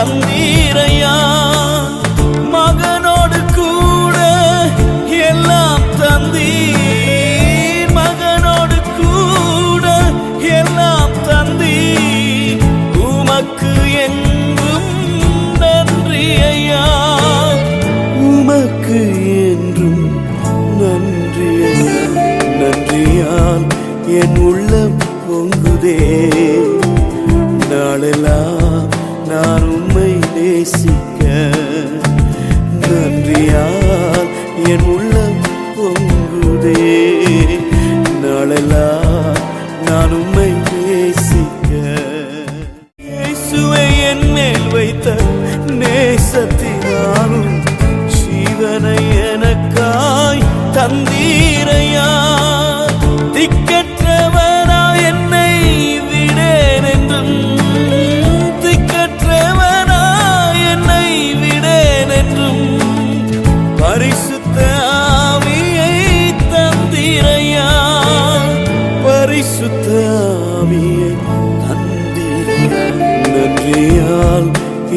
தந்தீரையா. மகனோடு கூட எல்லாம் தந்தீர், மகனோடு கூட எல்லாம் தந்தீர். உமக்கு என்றும் நன்றி ஐயா, உமக்கு என்றும் நன்றி ஐயா. நன்றியால் என் உள்ளம் பொங்குதே, நாளெல்லாம் நான் உம்மை நேசிக்க. நன்றியால் என் உள்ளம் பொங்குதே, நாளெல்லாம் நான் உம்மை நேசிக்க. இயேசுவை என் மேல் வைத்த நேசத்தினாலும் ஜீவனை எனக்காய் தந்தீரையா. திக்கற்றவனா என்னை விடேன் என்றும், திக்கற்றவனா என்னை விடேன் என்றும் பரிசுத்த ஆவியை தந்தீரையா, பரிசுத்த ஆவியை தந்தீரையா. நன்றியால்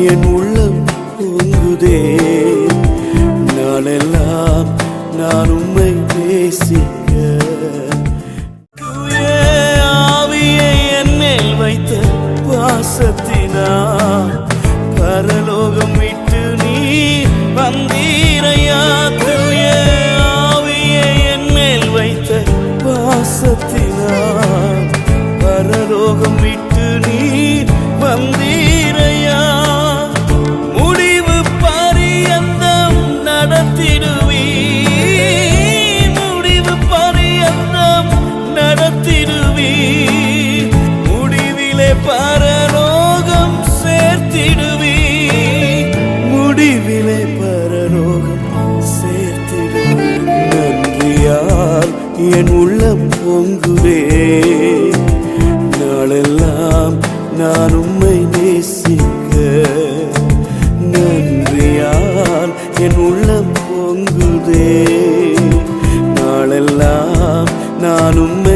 என் உள்ளம் பொங்குதே, நாளெல்லாம் நான் உம்மை நேசிக்க. ஆவியை என் மேல் வைத்த பாசத்தினால் பரலோகம் விட்டு நீ வந்தீரையா. தூய ஆவியை என் மேல் வைத்த பாசத்தினால் பரலோகம் விட்டு நீ வந்தீரையா. முடிவு பரியந்தம் நடத்திடுவீ, முடிவு பரியந்தம் நடத்திடுவீ. முடிவிலே பரலோகம் சேர்த்திடுவீ, முடிவிலே பரலோகம் சேர்த்திடுவீ. நன்றியால் என் உள்ளம் பொங்குதே, நாளெல்லாம் நான் உம்மை நேசிக்க. நன்றியால் என் உள்ளம் பொங்குதே, நாளெல்லாம் நான் உம்மை